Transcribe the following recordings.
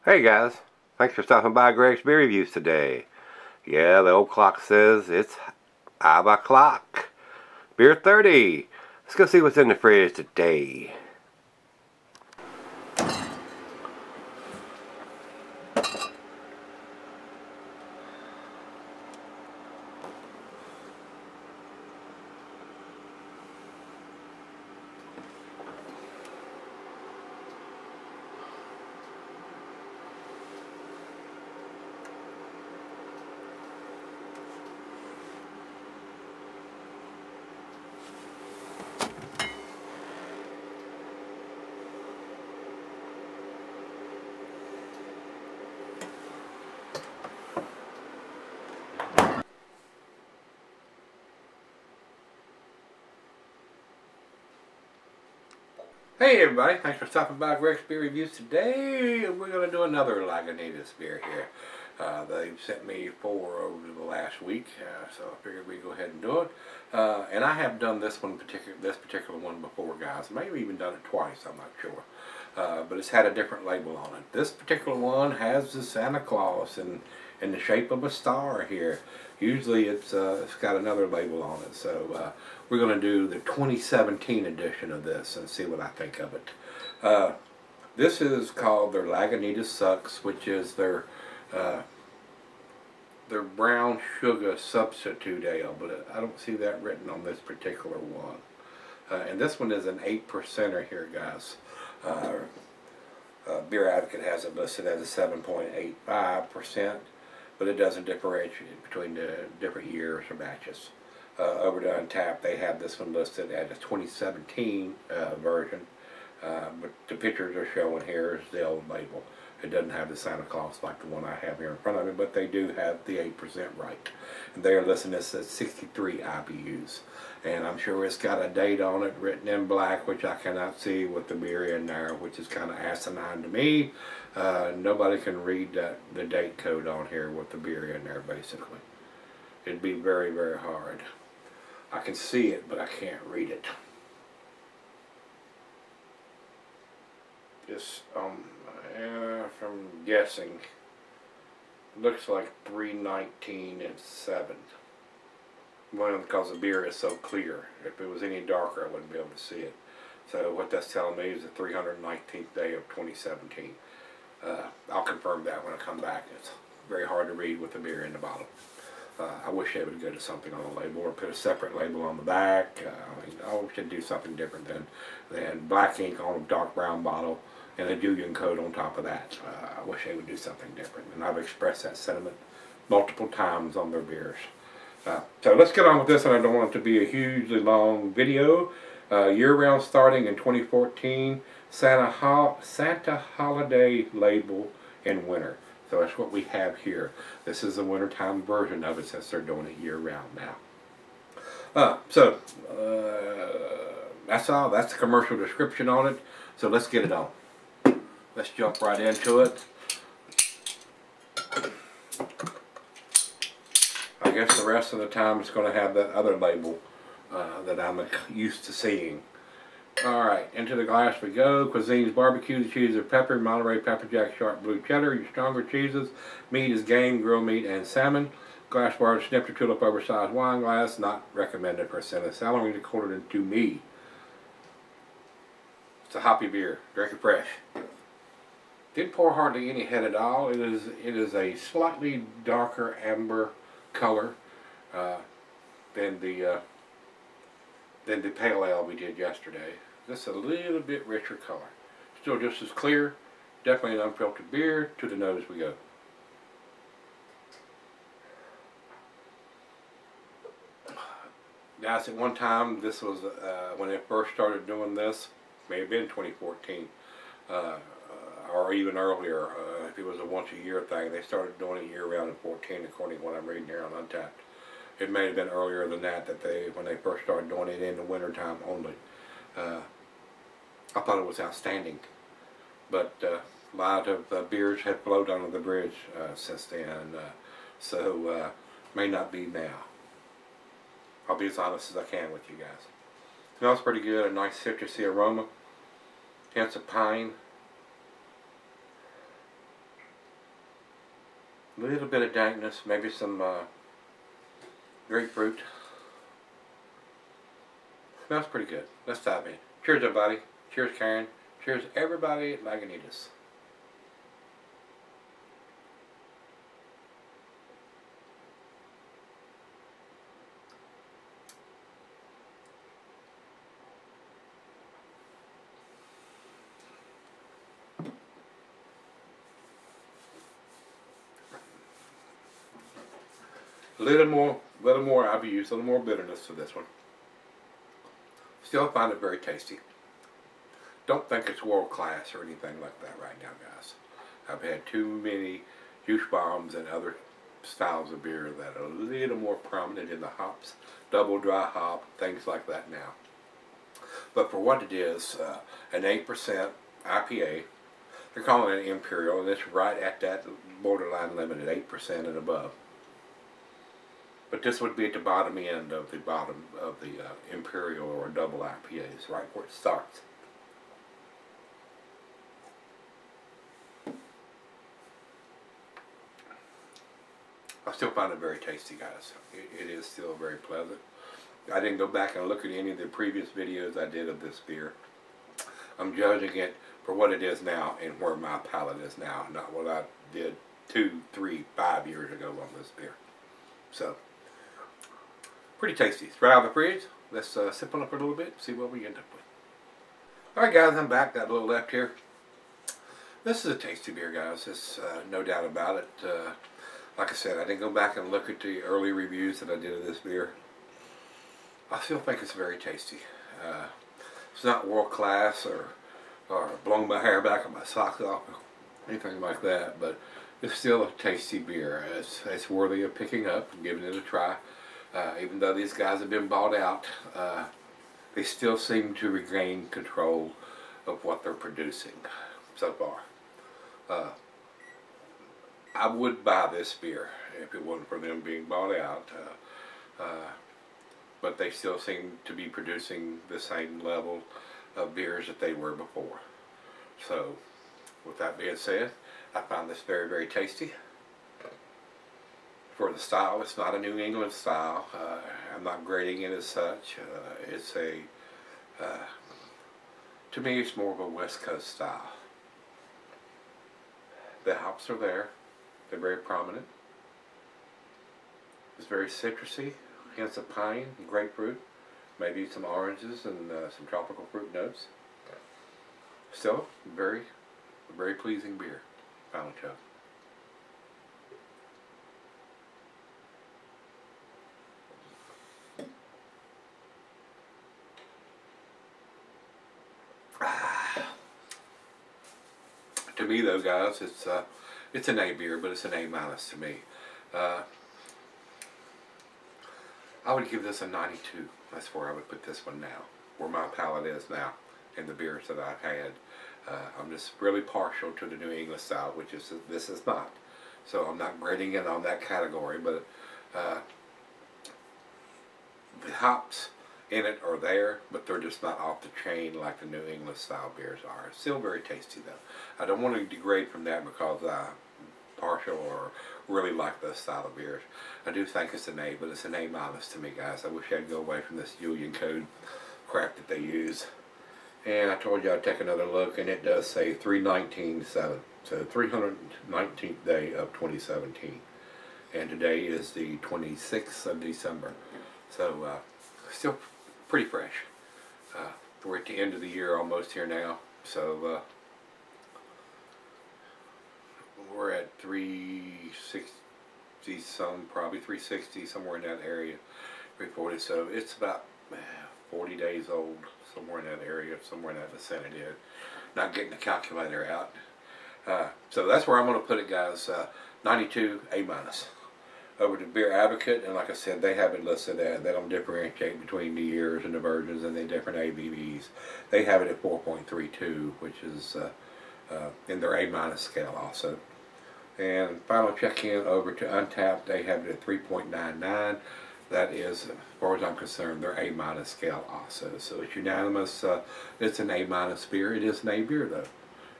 Hey guys, thanks for stopping by Gregsbeerreviews today. Yeah, the old clock says it's 5 o'clock. Beer 30. Let's go see what's in the fridge today. Hey everybody, thanks for stopping by Gregsbeerreviews today. We're going to do another Lagunitas beer here. They've sent me 4 over the last week, so I figured we'd go ahead and do it. And I have done this particular one before, guys. Maybe even done it twice, I'm not sure. But it's had a different label on it. This particular one has the Santa Claus in the shape of a star here. Usually it's got another label on it, so we're going to do the 2017 edition of this and see what I think of it. This is called their Lagunitas Sucks, which is their brown sugar substitute ale, but I don't see that written on this particular one. And this one is an 8%er here, guys. Beer Advocate has it listed as a 7.85%, but it doesn't differentiate between the different years or batches. Over to Untapped, they have this one listed as a 2017 version, but the pictures they're showing here is the old label. It doesn't have the Santa Claus like the one I have here in front of me, but they do have the 8% right. And they are listing this as 63 IBUs. And I'm sure it's got a date on it written in black, which I cannot see with the beer in there, which is kind of asinine to me. Nobody can read the date code on here with the beer in there, basically. It'd be very, very hard. I can see it, but I can't read it. Just, from guessing, looks like 319 and 7. Well, because the beer is so clear. If it was any darker, I wouldn't be able to see it. So what that's telling me is the 319th day of 2017. I'll confirm that when I come back. It's very hard to read with the beer in the bottle. I wish they would go to something on the label or put a separate label on the back. I wish they'd do something different than black ink on a dark brown bottle and a Julian code on top of that. I wish they would do something different, and I've expressed that sentiment multiple times on their beers. So let's get on with this, and I don't want it to be a hugely long video. Year-round starting in 2014, Santa holiday label in winter. So that's what we have here. This is the wintertime version of it since they're doing it year-round now. That's all. That's the commercial description on it. So let's get it on. Let's jump right into it. I guess the rest of the time it's going to have that other label that I'm used to seeing. Alright, into the glass we go. Cuisines: barbecue, the cheese are pepper, Monterey pepper jack, sharp blue cheddar. Your stronger cheeses. Meat is game, grilled meat, and salmon. Glass bar, snifter, tulip, oversized wine glass. Not recommended for Santa Salary, according to me. It's a hoppy beer. Drink it fresh. Didn't pour hardly any head at all. It is a slightly darker amber color than the pale ale we did yesterday. Just a little bit richer color. Still just as clear. Definitely an unfiltered beer. To the nose we go. Guys, at one time, this was when they first started doing this, may have been 2014, or even earlier. If it was a once-a-year thing, they started doing it year-round in 14, according to what I'm reading here on Untapped. It may have been earlier than that, when they first started doing it in the wintertime only. I thought it was outstanding, but a lot of beers have flowed under the bridge since then, so may not be now. I'll be as honest as I can with you guys. Smells pretty good, a nice citrusy aroma, hints of pine. A little bit of dankness, maybe some grapefruit. Smells pretty good. Let's dive in. Cheers, everybody. Cheers, Karen. Cheers, everybody at Lagunitas. A little more IBUs, a little more bitterness to this one. Still find it very tasty. Don't think it's world class or anything like that right now, guys. I've had too many juice bombs and other styles of beer that are a little more prominent in the hops, double dry hop, things like that now. But for what it is, an 8% IPA, they're calling it Imperial, and it's right at that borderline limit at 8% and above. But this would be at the bottom end of the Imperial or double IPAs, right where it starts. I still find it very tasty, guys. It is still very pleasant. I didn't go back and look at any of the previous videos I did of this beer. I'm judging it for what it is now and where my palate is now, not what I did 2, 3, 5 years ago on this beer. So, pretty tasty. It's right out of the fridge. Let's sip on it for a little bit, see what we end up with. Alright guys, I'm back. Got a little left here. This is a tasty beer, guys. It's no doubt about it. Like I said, I didn't go back and look at the early reviews that I did of this beer. I still think it's very tasty. It's not world class or blowing my hair back and my socks off or anything like that, but it's still a tasty beer. It's worthy of picking up and giving it a try. Even though these guys have been bought out, they still seem to regain control of what they're producing so far. I would buy this beer if it wasn't for them being bought out, but they still seem to be producing the same level of beers that they were before. So, with that being said, I find this very, very tasty. For the style, it's not a New England style. I'm not grading it as such. To me, it's more of a West Coast style. The hops are there. They're very prominent. It's very citrusy, hints of pine and grapefruit, maybe some oranges and some tropical fruit notes. Still, very pleasing beer. Final chug. To me, though, guys, it's an A beer, but it's an A minus to me. I would give this a 92. That's where I would put this one now, where my palate is now, and the beers that I've had. I'm just really partial to the New England style, which is this is not. So I'm not grading it on that category, but the hops in it are there, but they're just not off the chain like the New England style beers are. Still very tasty though. I don't want to degrade from that because I'm partial or really like this style of beers. I do think it's an A, but it's an A minus to me, guys. I wish I'd go away from this Julian code crap that they use. And I told you I'd take another look, and it does say 3/19/7, so 319th day of 2017. And today is the 26th of December. So still pretty fresh. We're at the end of the year almost here now, so we're at 360 some, probably 360, somewhere in that area, 340. So it's about 40 days old, somewhere in that area, somewhere in that vicinity. Not getting the calculator out. So that's where I'm going to put it, guys. 92 A minus. Over to Beer Advocate, and like I said, they have it listed at, they don't differentiate between the years and the versions and the different ABVs. They have it at 4.32, which is in their A minus scale also. And final check-in over to Untapped, they have it at 3.99. That is, as far as I'm concerned, their A minus scale also. So it's unanimous. It's an A minus beer. It is an A beer though.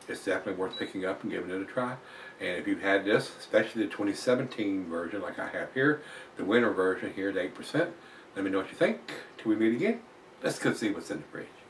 It's definitely worth picking up and giving it a try. And if you've had this, especially the 2017 version like I have here, the winter version here at 8%, let me know what you think. Till we meet again, let's go see what's in the fridge.